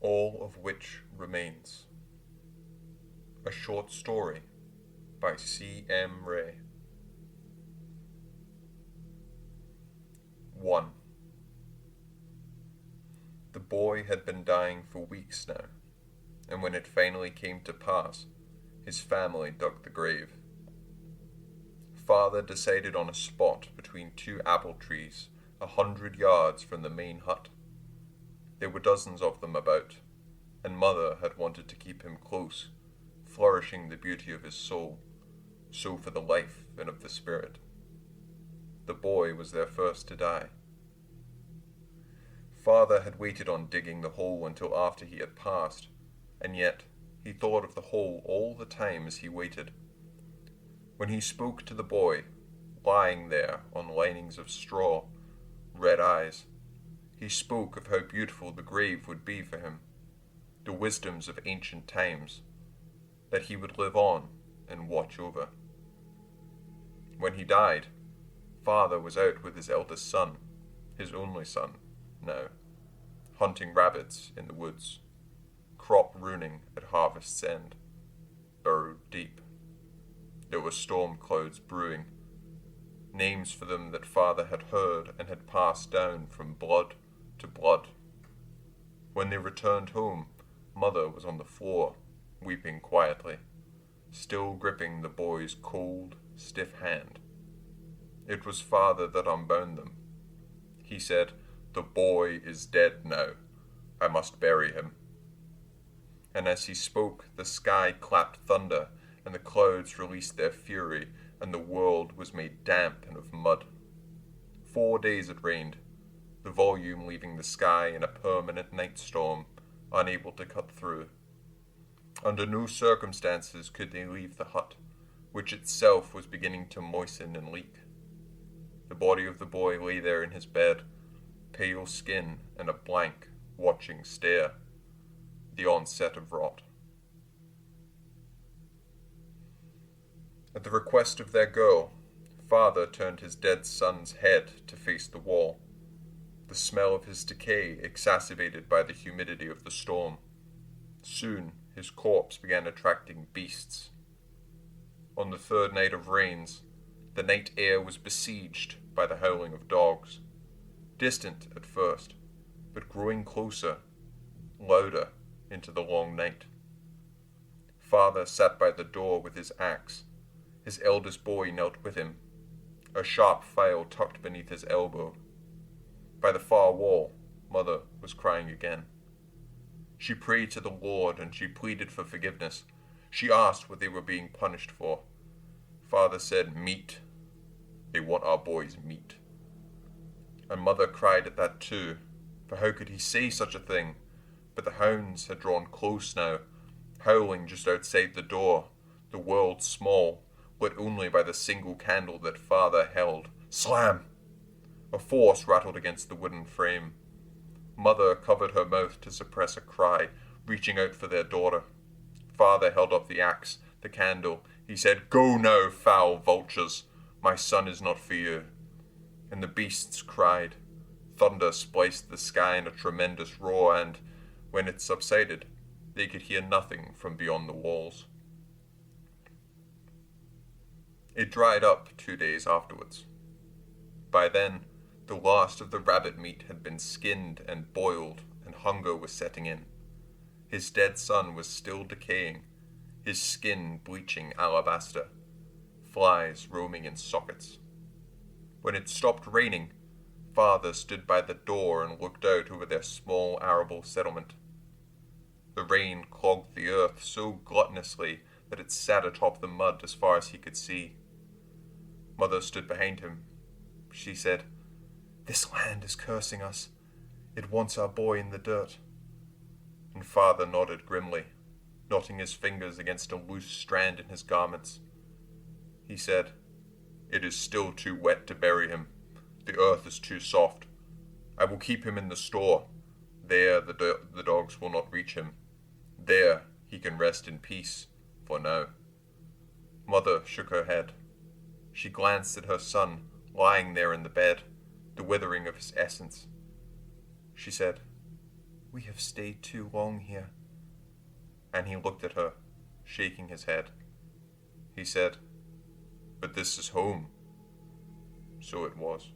all of which remains. A short story by C.M Reay. 1. The boy had been dying for weeks now, and when it finally came to pass, his family dug the grave. Father decided on a spot between two apple trees 100 yards from the main hut. There were dozens of them about, and Mother had wanted to keep him close, flourishing the beauty of his soul, so for the life and of the spirit. The boy was their first to die. Father had waited on digging the hole until after he had passed, and yet he thought of the hole all the time as he waited. When he spoke to the boy, lying there on linings of straw, red eyes, he spoke of how beautiful the grave would be for him, the wisdoms of ancient times, that he would live on and watch over. When he died, Father was out with his eldest son, his only son, now, hunting rabbits in the woods, crop ruining at harvest's end, burrowed deep. There were storm clouds brewing, names for them that Father had heard and had passed down from blood to blood. When they returned home, Mother was on the floor, weeping quietly, still gripping the boy's cold, stiff hand. It was Father that unbound them. He said, "The boy is dead now. I must bury him." And as he spoke, the sky clapped thunder, and the clouds released their fury, and the world was made damp and of mud. 4 days it rained, the volume leaving the sky in a permanent night storm, unable to cut through. Under no circumstances could they leave the hut, which itself was beginning to moisten and leak. The body of the boy lay there in his bed, pale skin and a blank, watching stare, the onset of rot. At the request of their girl, Father turned his dead son's head to face the wall, the smell of his decay exacerbated by the humidity of the storm. Soon his corpse began attracting beasts. On the third night of rains, the night air was besieged by the howling of dogs, distant at first, but growing closer, louder into the long night. Father sat by the door with his axe. His eldest boy knelt with him, a sharp file tucked beneath his elbow. By the far wall, Mother was crying again. She prayed to the Lord and she pleaded for forgiveness. She asked what they were being punished for. Father said, "Meat. They want our boy's meat." And Mother cried at that too, for how could he say such a thing? But the hounds had drawn close now, howling just outside the door, the world small, lit only by the single candle that Father held. Slam! A force rattled against the wooden frame. Mother covered her mouth to suppress a cry, reaching out for their daughter. Father held up the axe, the candle. He said, "Go now, foul vultures. My son is not for you." And the beasts cried. Thunder spliced the sky in a tremendous roar, and, when it subsided, they could hear nothing from beyond the walls. It dried up 2 days afterwards. By then, the last of the rabbit meat had been skinned and boiled, and hunger was setting in. His dead son was still decaying, his skin bleaching alabaster, flies roaming in sockets. When it stopped raining, Father stood by the door and looked out over their small arable settlement. The rain clogged the earth so gluttonously that it sat atop the mud as far as he could see. Mother stood behind him. She said, "This land is cursing us. It wants our boy in the dirt." And Father nodded grimly, knotting his fingers against a loose strand in his garments. He said, "It is still too wet to bury him. The earth is too soft. I will keep him in the store. There the dogs will not reach him. There he can rest in peace, for now." Mother shook her head. She glanced at her son, lying there in the bed, the withering of his essence. She said, We have stayed too long here. And he looked at her, shaking his head. He said, But this is home. So it was.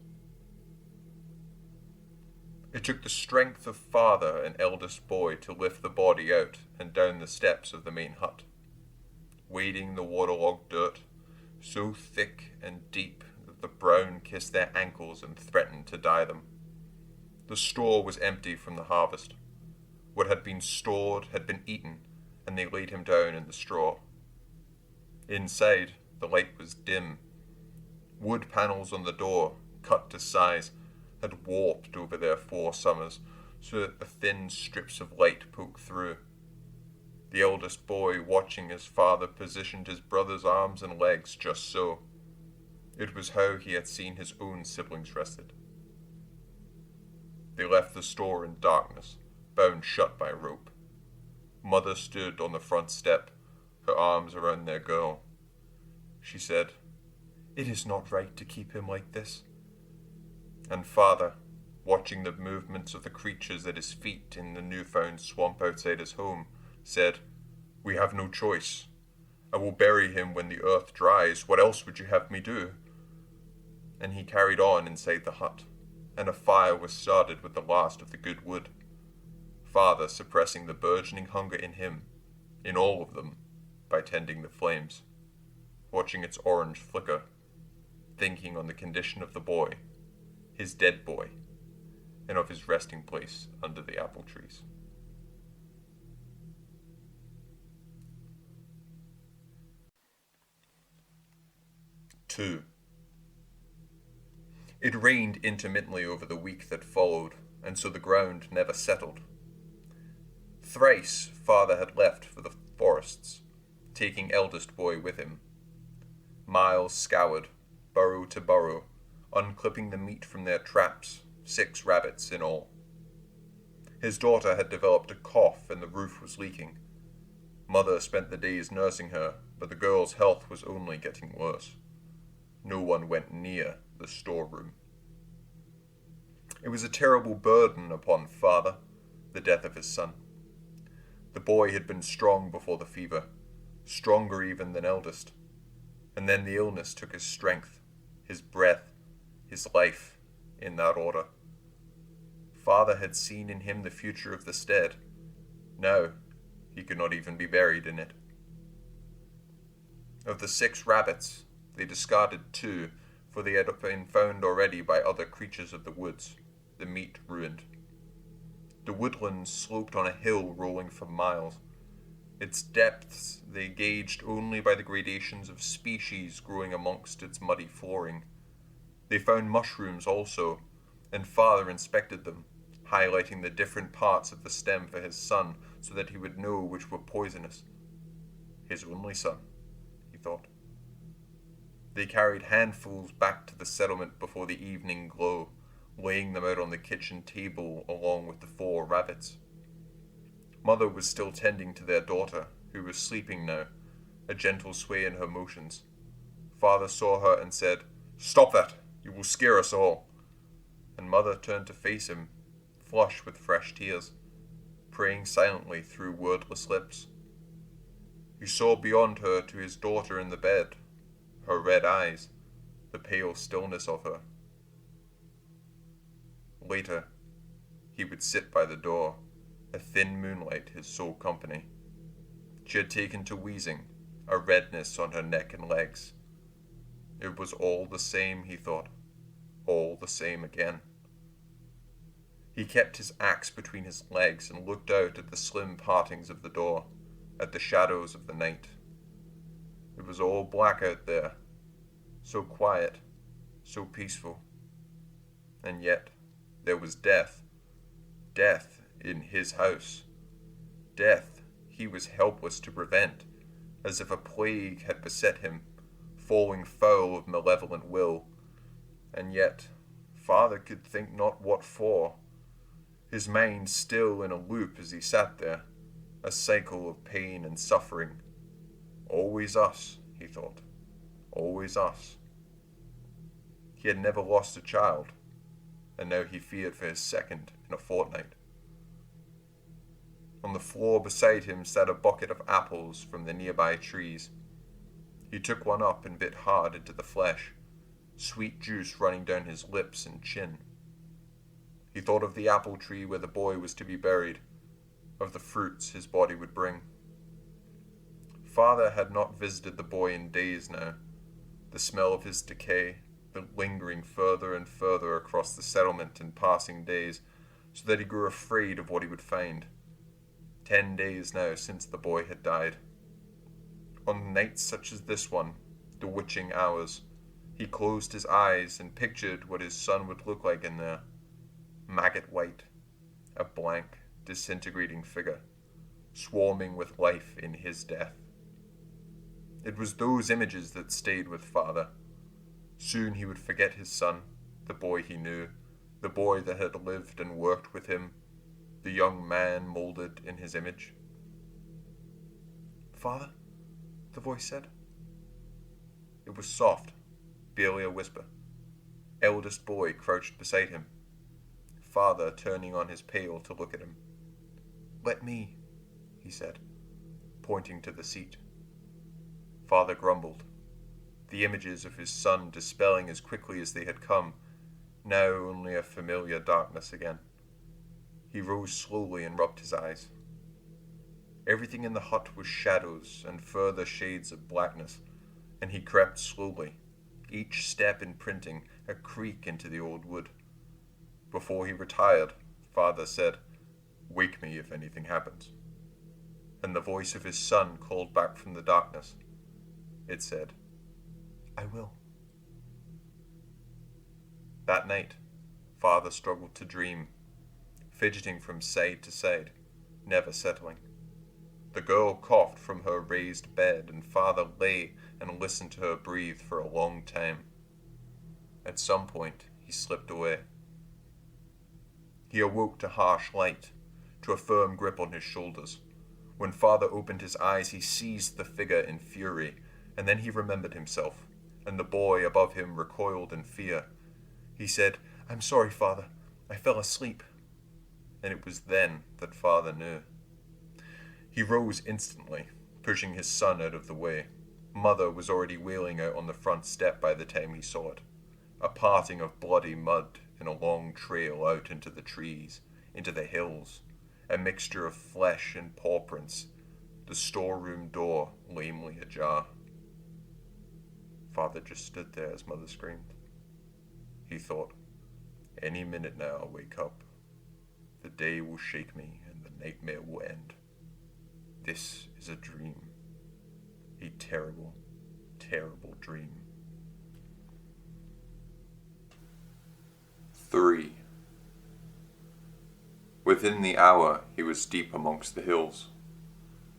It took the strength of father and eldest boy to lift the body out and down the steps of the main hut, wading the waterlogged dirt, so thick and deep that the brown kissed their ankles and threatened to dye them. The straw was empty from the harvest. What had been stored had been eaten, and they laid him down in the straw. Inside, the light was dim. Wood panels on the door, cut to size, had warped over their 4 summers, so that the thin strips of light poked through. The eldest boy, watching his father, positioned his brother's arms and legs just so. It was how he had seen his own siblings rested. They left the store in darkness, bound shut by rope. Mother stood on the front step, her arms around their girl. She said, "It is not right to keep him like this." And father, watching the movements of the creatures at his feet in the newfound swamp outside his home, said, "We have no choice. I will bury him when the earth dries. What else would you have me do?" And he carried on inside the hut, and a fire was started with the last of the good wood. Father suppressing the burgeoning hunger in him, in all of them, by tending the flames, watching its orange flicker, thinking on the condition of the boy, his dead boy, and of his resting place under the apple trees. Two. It rained intermittently over the week that followed, and so the ground never settled. Thrice father had left for the forests, taking eldest boy with him. Miles scoured, burrow to burrow, unclipping the meat from their traps, 6 rabbits in all. His daughter had developed a cough and the roof was leaking. Mother spent the days nursing her, but the girl's health was only getting worse. No one went near the storeroom. It was a terrible burden upon father, the death of his son. The boy had been strong before the fever, stronger even than eldest, and then the illness took his strength, his breath, his life, in that order. Father had seen in him the future of the stead. Now, he could not even be buried in it. Of the 6 rabbits, they discarded 2, for they had been found already by other creatures of the woods, the meat ruined. The woodlands sloped on a hill rolling for miles. Its depths they gauged only by the gradations of species growing amongst its muddy flooring. They found mushrooms also, and father inspected them, highlighting the different parts of the stem for his son so that he would know which were poisonous. His only son, he thought. They carried handfuls back to the settlement before the evening glow, laying them out on the kitchen table along with the 4 rabbits. Mother was still tending to their daughter, who was sleeping now, a gentle sway in her motions. Father saw her and said, "Stop that! You will scare us all." And mother turned to face him, flush with fresh tears, praying silently through wordless lips. He saw beyond her to his daughter in the bed, her red eyes, the pale stillness of her. Later, he would sit by the door, a thin moonlight his sole company. She had taken to wheezing, a redness on her neck and legs. It was all the same, he thought, all the same again. He kept his axe between his legs and looked out at the slim partings of the door, at the shadows of the night. It was all black out there, so quiet, so peaceful. And yet, there was death. Death in his house. Death he was helpless to prevent, as if a plague had beset him, falling foul of malevolent will. And yet, father could think not what for. His mind still in a loop as he sat there, a cycle of pain and suffering. Always us, he thought. Always us. He had never lost a child, and now he feared for his second in a fortnight. On the floor beside him sat a bucket of apples from the nearby trees. He took one up and bit hard into the flesh, sweet juice running down his lips and chin. He thought of the apple tree where the boy was to be buried, of the fruits his body would bring. Father had not visited the boy in days now. The smell of his decay, lingering further and further across the settlement in passing days, so that he grew afraid of what he would find. 10 days now since the boy had died. On nights such as this one, the witching hours, he closed his eyes and pictured what his son would look like in there. Maggot white, a blank, disintegrating figure, swarming with life in his death. It was those images that stayed with Father. Soon he would forget his son, the boy he knew, the boy that had lived and worked with him, the young man molded in his image. "Father?" the voice said. It was soft, barely a whisper. Eldest boy crouched beside him, Father turning on his pail to look at him. "Let me," he said, pointing to the seat. Father grumbled, the images of his son dispelling as quickly as they had come, now only a familiar darkness again. He rose slowly and rubbed his eyes. Everything in the hut was shadows and further shades of blackness, and he crept slowly, each step imprinting a creak into the old wood. Before he retired, Father said, "Wake me if anything happens." And the voice of his son called back from the darkness. It said, "I will." That night, Father struggled to dream, fidgeting from side to side, never settling. The girl coughed from her raised bed, and Father lay and listened to her breathe for a long time. At some point, he slipped away. He awoke to harsh light, to a firm grip on his shoulders. When Father opened his eyes, he seized the figure in fury, and then he remembered himself, and the boy above him recoiled in fear. He said, "I'm sorry, Father. I fell asleep." And it was then that Father knew. He rose instantly, pushing his son out of the way. Mother was already wailing out on the front step by the time he saw it. A parting of bloody mud in a long trail out into the trees, into the hills, a mixture of flesh and paw prints, the storeroom door lamely ajar. Father just stood there as Mother screamed. He thought, "Any minute now I'll wake up. The day will shake me and the nightmare will end. This is a dream. A terrible, terrible dream." 3. Within the hour he was deep amongst the hills,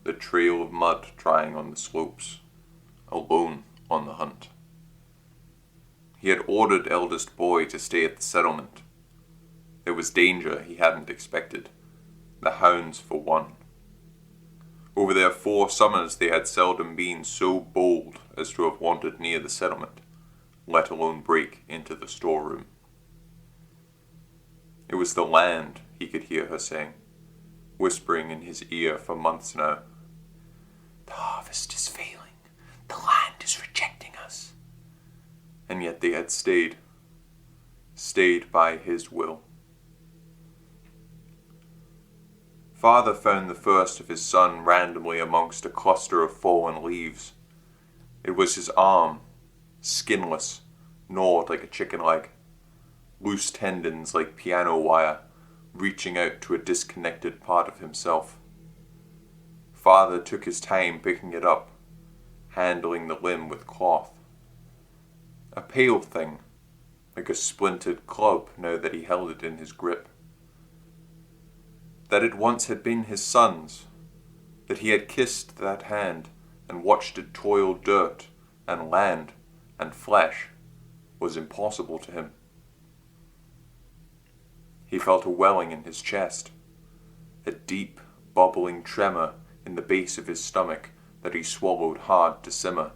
the trail of mud drying on the slopes, alone on the hunt. He had ordered eldest boy to stay at the settlement. There was danger he hadn't expected, the hounds for one. Over their 4 summers they had seldom been so bold as to have wandered near the settlement, let alone break into the storeroom. It was the land, he could hear her saying, whispering in his ear for months now. "The harvest is failing. The land is rejecting us." And yet they had stayed by his will. Father found the first of his son randomly amongst a cluster of fallen leaves. It was his arm, skinless, gnawed like a chicken leg, loose tendons like piano wire, reaching out to a disconnected part of himself. Father took his time picking it up, handling the limb with cloth. A pale thing, like a splintered club now that he held it in his grip. That it once had been his son's, that he had kissed that hand and watched it toil dirt and land and flesh, was impossible to him. He felt a welling in his chest, a deep, bubbling tremor in the base of his stomach that he swallowed hard to simmer.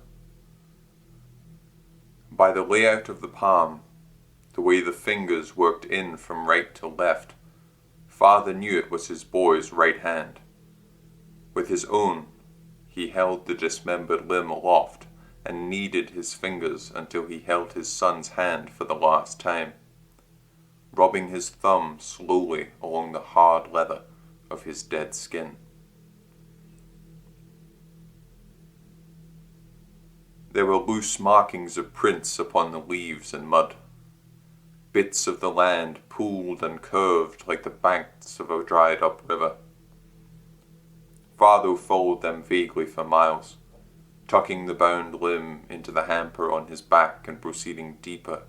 By the layout of the palm, the way the fingers worked in from right to left, Father knew it was his boy's right hand, With his own, he held the dismembered limb aloft and kneaded his fingers until he held his son's hand for the last time, rubbing his thumb slowly along the hard leather of his dead skin. There were loose markings of prints upon the leaves and mud, bits of the land pooled and curved like the banks of a dried-up river. Father followed them vaguely for miles, tucking the bound limb into the hamper on his back and proceeding deeper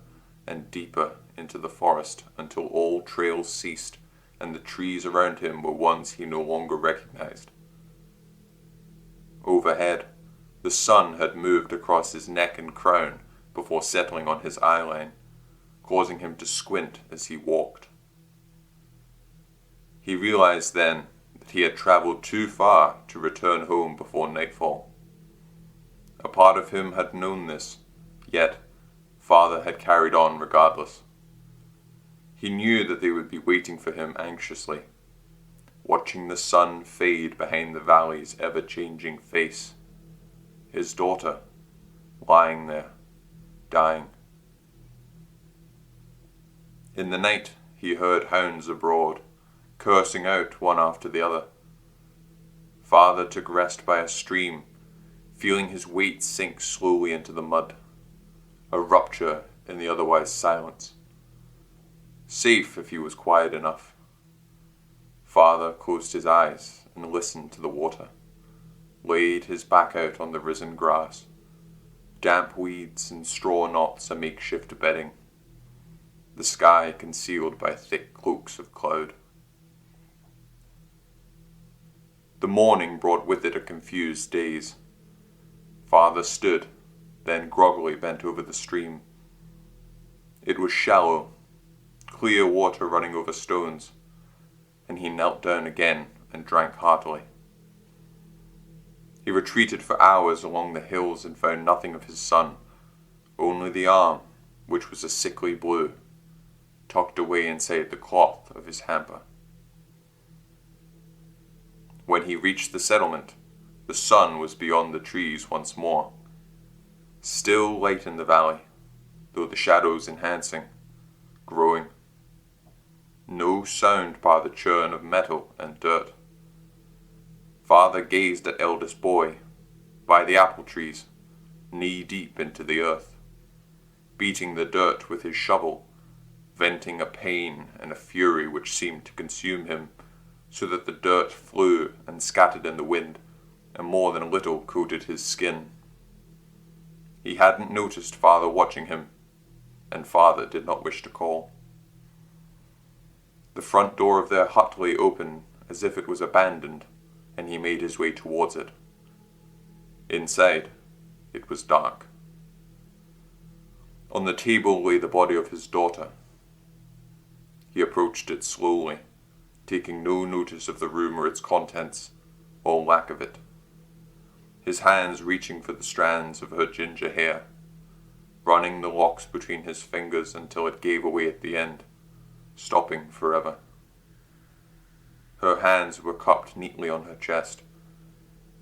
and deeper into the forest until all trails ceased and the trees around him were ones he no longer recognized. Overhead, the sun had moved across his neck and crown before settling on his eyeline, causing him to squint as he walked. He realized then that he had traveled too far to return home before nightfall. A part of him had known this, yet Father had carried on regardless. He knew that they would be waiting for him anxiously, watching the sun fade behind the valley's ever-changing face. His daughter, lying there, dying. In the night, he heard hounds abroad, cursing out one after the other. Father took rest by a stream, feeling his weight sink slowly into the mud, a rupture in the otherwise silence. Safe if he was quiet enough. Father closed his eyes and listened to the water, laid his back out on the risen grass, damp weeds and straw knots a makeshift bedding, the sky concealed by thick cloaks of cloud. The morning brought with it a confused daze. Father stood, then groggily bent over the stream. It was shallow, clear water running over stones, and he knelt down again and drank heartily. He retreated for hours along the hills and found nothing of his son, only the arm, which was a sickly blue, tucked away inside the cloth of his hamper. When he reached the settlement, the sun was beyond the trees once more, still light in the valley, though the shadows enhancing, growing. No sound bar the churn of metal and dirt. Father gazed at eldest boy, by the apple trees, knee-deep into the earth, beating the dirt with his shovel, venting a pain and a fury which seemed to consume him, so that the dirt flew and scattered in the wind, and more than a little coated his skin. He hadn't noticed Father watching him, and Father did not wish to call. The front door of their hut lay open as if it was abandoned, and he made his way towards it. Inside, it was dark. On the table lay the body of his daughter. He approached it slowly, taking no notice of the room or its contents, or lack of it, his hands reaching for the strands of her ginger hair, running the locks between his fingers until it gave away at the end, stopping forever. Her hands were cupped neatly on her chest,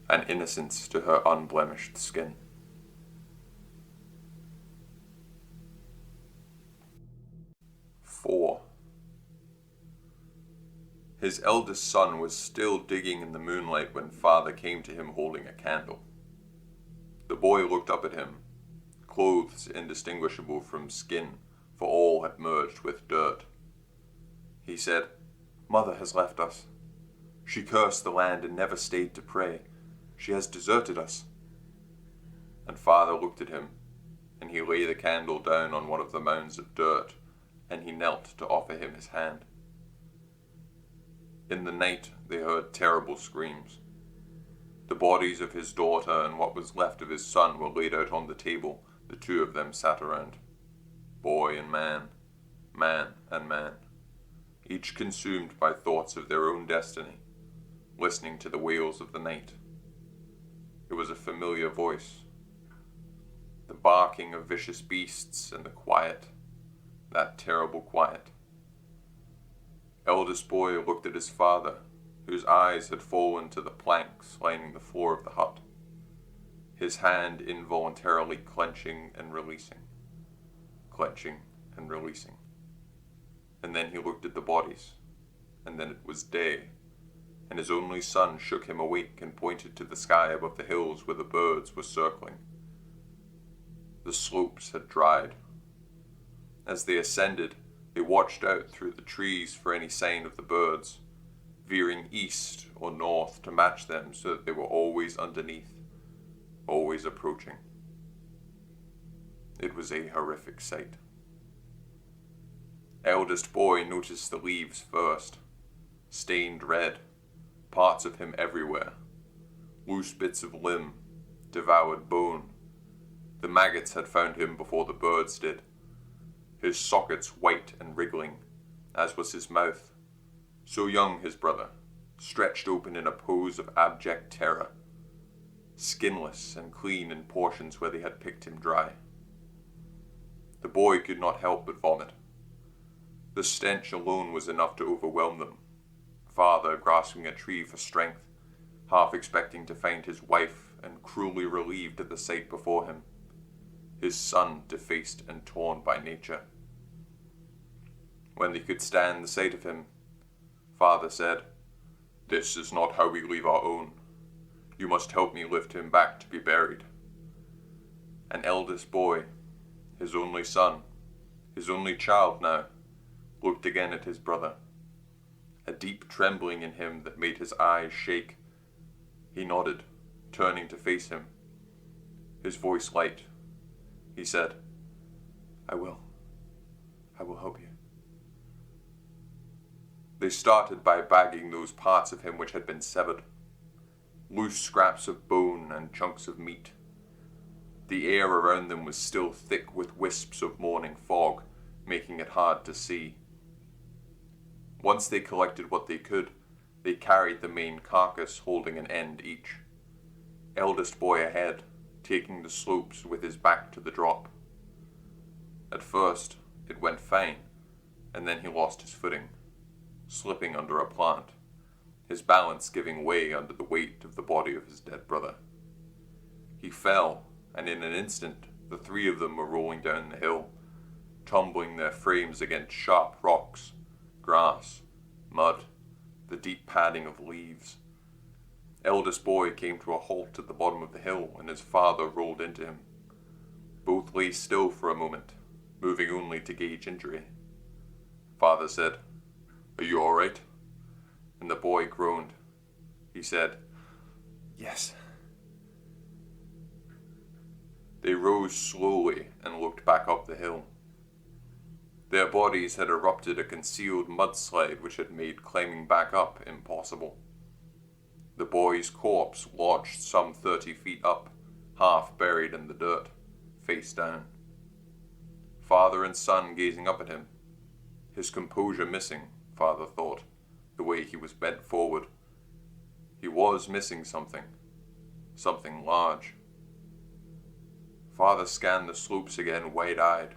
an innocence to her unblemished skin. His eldest son was still digging in the moonlight when Father came to him holding a candle. The boy looked up at him, clothes indistinguishable from skin, for all had merged with dirt. He said, "Mother has left us. She cursed the land and never stayed to pray. She has deserted us." And Father looked at him, and he laid the candle down on one of the mounds of dirt, and he knelt to offer him his hand. In the night they heard terrible screams. The bodies of his daughter and what was left of his son were laid out on the table. The two of them sat around, boy and man, man and man, each consumed by thoughts of their own destiny, listening to the wails of the night. It was a familiar voice, the barking of vicious beasts and the quiet, that terrible quiet. Eldest boy looked at his father, whose eyes had fallen to the planks lining the floor of the hut, his hand involuntarily clenching and releasing. And then he looked at the bodies, and then it was day, and his only son shook him awake and pointed to the sky above the hills where the birds were circling. The slopes had dried. As they ascended, they watched out through the trees for any sign of the birds, veering east or north to match them so that they were always underneath, always approaching. It was a horrific sight. Eldest boy noticed the leaves first, stained red, parts of him everywhere, loose bits of limb, devoured bone. The maggots had found him before the birds did, his sockets white and wriggling, as was his mouth, so young his brother, stretched open in a pose of abject terror, skinless and clean in portions where they had picked him dry. The boy could not help but vomit. The stench alone was enough to overwhelm them, father grasping a tree for strength, half expecting to find his wife and cruelly relieved at the sight before him, his son defaced and torn by nature. When they could stand the sight of him, father said, "This is not how we leave our own. You must help me lift him back to be buried." An eldest boy, his only son, his only child now, looked again at his brother, a deep trembling in him that made his eyes shake. He nodded, turning to face him, his voice light. He said, I will help you." They started by bagging those parts of him which had been severed, loose scraps of bone and chunks of meat. The air around them was still thick with wisps of morning fog, making it hard to see. Once they collected what they could, they carried the main carcass holding an end each. Eldest boy ahead, taking the slopes with his back to the drop. At first, it went fine, and then he lost his footing, slipping under a plant, his balance giving way under the weight of the body of his dead brother. He fell, and in an instant the three of them were rolling down the hill, tumbling their frames against sharp rocks, grass, mud, the deep padding of leaves. Eldest boy came to a halt at the bottom of the hill, and his father rolled into him. Both lay still for a moment, moving only to gauge injury. Father said, "Are you all right?" And the boy groaned. He said, "Yes." They rose slowly and looked back up the hill. Their bodies had erupted a concealed mudslide which had made climbing back up impossible. The boy's corpse lodged some 30 feet up, half buried in the dirt, face down. Father and son gazing up at him, his composure missing, father thought, the way he was bent forward. He was missing something large. Father scanned the slopes again, wide-eyed.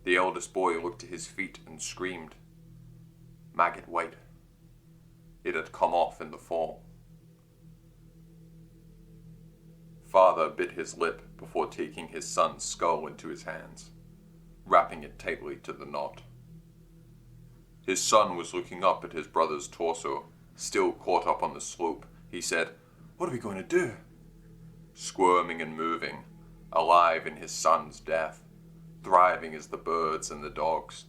The eldest boy looked to his feet and screamed. Maggot white. It had come off in the fall. Father bit his lip before taking his son's skull into his hands, wrapping it tightly to the knot. His son was looking up at his brother's torso, still caught up on the slope. He said, "What are we going to do?" Squirming and moving, alive in his son's death, thriving as the birds and the dogs.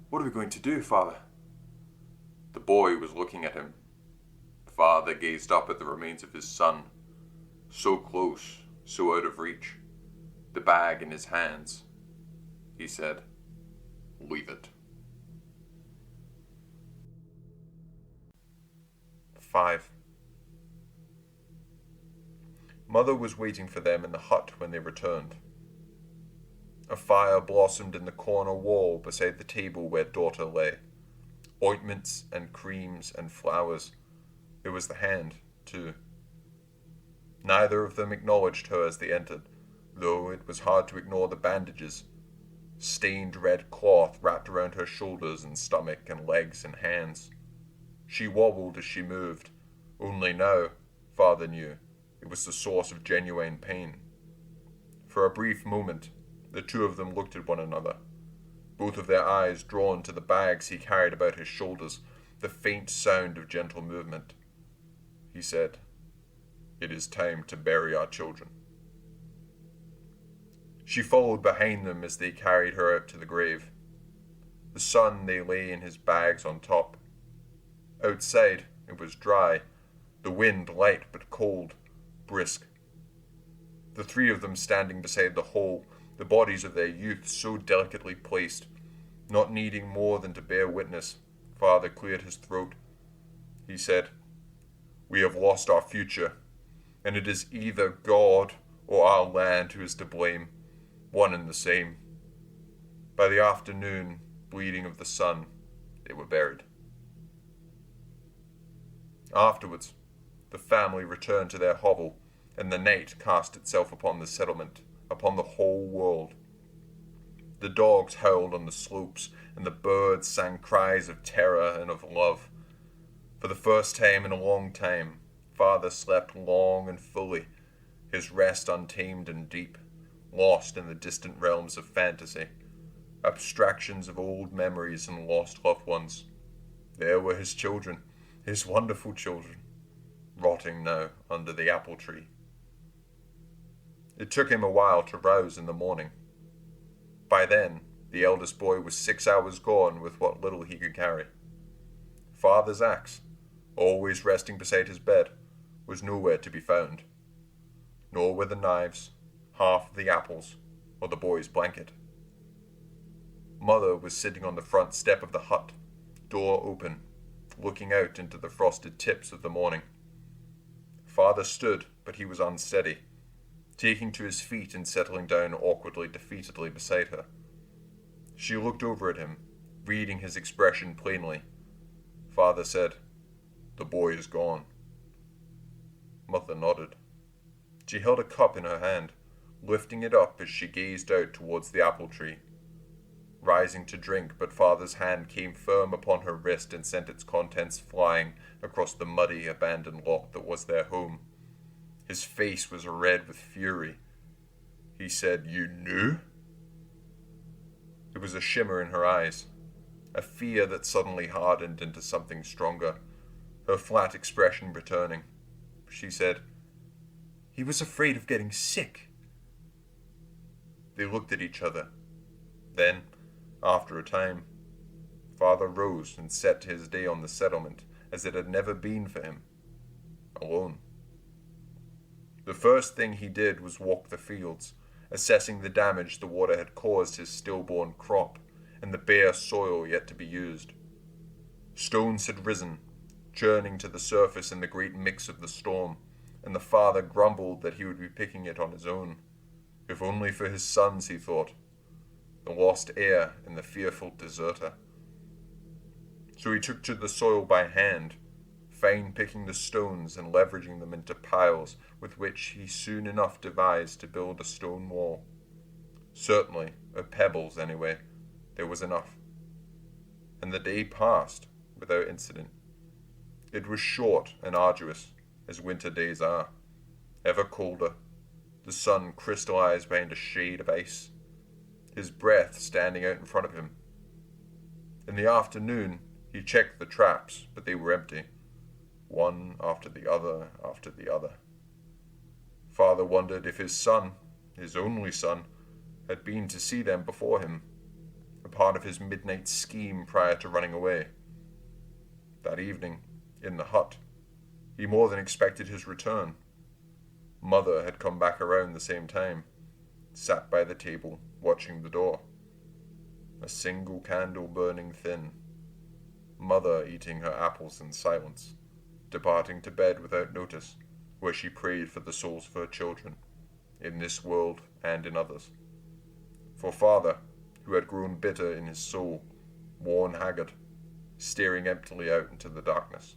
"What are we going to do, Father?" The boy was looking at him. Father gazed up at the remains of his son, so close, so out of reach, the bag in his hands. He said, "Leave it." 5. Mother was waiting for them in the hut when they returned. A fire blossomed in the corner wall beside the table where daughter lay. Ointments and creams and flowers. There was the hand, too. Neither of them acknowledged her as they entered, though it was hard to ignore the bandages. Stained red cloth wrapped around her shoulders and stomach and legs and hands. She wobbled as she moved. Only now, father knew, it was the source of genuine pain. For a brief moment, the two of them looked at one another, both of their eyes drawn to the bags he carried about his shoulders, the faint sound of gentle movement. He said, "It is time to bury our children." She followed behind them as they carried her out to the grave. The son they lay in his bags on top. Outside, it was dry, the wind light but cold, brisk. The three of them standing beside the hole, the bodies of their youth so delicately placed, not needing more than to bear witness, father cleared his throat. He said, "We have lost our future, and it is either God or our land who is to blame, one and the same." By the afternoon, bleeding of the sun, they were buried. Afterwards, the family returned to their hovel, and the night cast itself upon the settlement, upon the whole world. The dogs howled on the slopes, and the birds sang cries of terror and of love. For the first time in a long time, father slept long and fully, his rest untamed and deep, lost in the distant realms of fantasy, abstractions of old memories and lost loved ones. There were his children, his wonderful children, rotting now under the apple tree. It took him a while to rouse in the morning. By then, the eldest boy was 6 hours gone with what little he could carry. Father's axe, always resting beside his bed, was nowhere to be found. Nor were the knives, half of the apples, or the boy's blanket. Mother was sitting on the front step of the hut, door open, looking out into the frosted tips of the morning. Father stood, but he was unsteady, taking to his feet and settling down awkwardly, defeatedly beside her. She looked over at him, reading his expression plainly. Father said, "The boy is gone." Mother nodded. She held a cup in her hand, lifting it up as she gazed out towards the apple tree. Rising to drink, but father's hand came firm upon her wrist and sent its contents flying across the muddy, abandoned lot that was their home. His face was red with fury. He said, "You knew?" There was a shimmer in her eyes, a fear that suddenly hardened into something stronger, her flat expression returning. She said, "He was afraid of getting sick." They looked at each other. Then, after a time, father rose and set his day on the settlement as it had never been for him, alone. The first thing he did was walk the fields, assessing the damage the water had caused his stillborn crop and the bare soil yet to be used. Stones had risen, churning to the surface in the great mix of the storm, and the father grumbled that he would be picking it on his own. If only for his sons, he thought, the lost heir and the fearful deserter. So he took to the soil by hand, fine-picking the stones and leveraging them into piles with which he soon enough devised to build a stone wall. Certainly, of pebbles anyway, there was enough. And the day passed without incident. It was short and arduous, as winter days are, ever colder, the sun crystallized behind a shade of ice, his breath standing out in front of him. In the afternoon, he checked the traps, but they were empty, one after the other after the other. Father wondered if his son, his only son, had been to see them before him, a part of his midnight scheme prior to running away. That evening, in the hut, he more than expected his return. Mother had come back around the same time, sat by the table, watching the door. A single candle burning thin. Mother eating her apples in silence, departing to bed without notice, where she prayed for the souls of her children, in this world and in others. For father, who had grown bitter in his soul, worn haggard, staring emptily out into the darkness.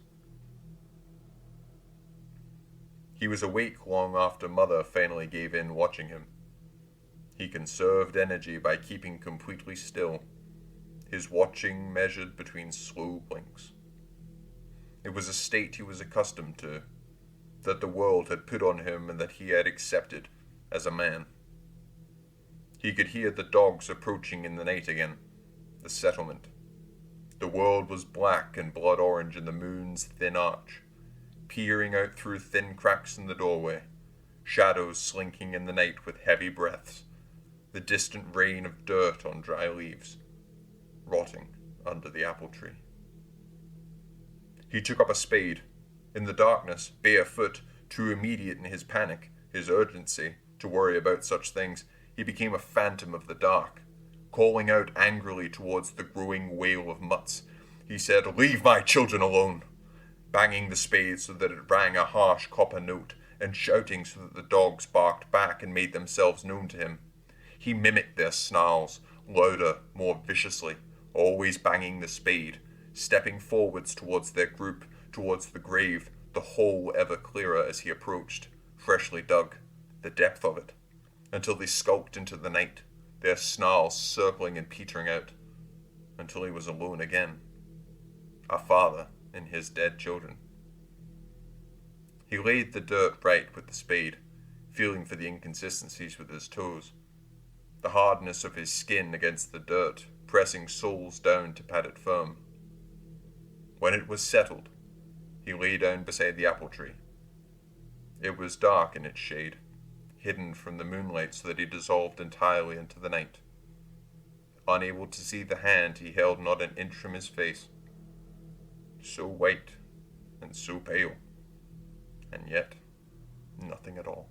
He was awake long after mother finally gave in watching him. He conserved energy by keeping completely still, his watching measured between slow blinks. It was a state he was accustomed to, that the world had put on him and that he had accepted as a man. He could hear the dogs approaching in the night again, the settlement. The world was black and blood orange in the moon's thin arch, peering out through thin cracks in the doorway, shadows slinking in the night with heavy breaths, the distant rain of dirt on dry leaves, rotting under the apple tree. He took up a spade. In the darkness, barefoot, too immediate in his panic, his urgency, to worry about such things, he became a phantom of the dark. Calling out angrily towards the growing wail of mutts, he said, "Leave my children alone!" banging the spade so that it rang a harsh copper note, and shouting so that the dogs barked back and made themselves known to him. He mimicked their snarls, louder, more viciously, always banging the spade, stepping forwards towards their group, towards the grave, the hole ever clearer as he approached, freshly dug, the depth of it, until they skulked into the night, their snarls circling and petering out, until he was alone again, a father and his dead children. He laid the dirt right with the spade, feeling for the inconsistencies with his toes, the hardness of his skin against the dirt, pressing soles down to pad it firm. When it was settled, he lay down beside the apple tree. It was dark in its shade, hidden from the moonlight so that he dissolved entirely into the night. Unable to see the hand he held not an inch from his face, so white and so pale, and yet nothing at all.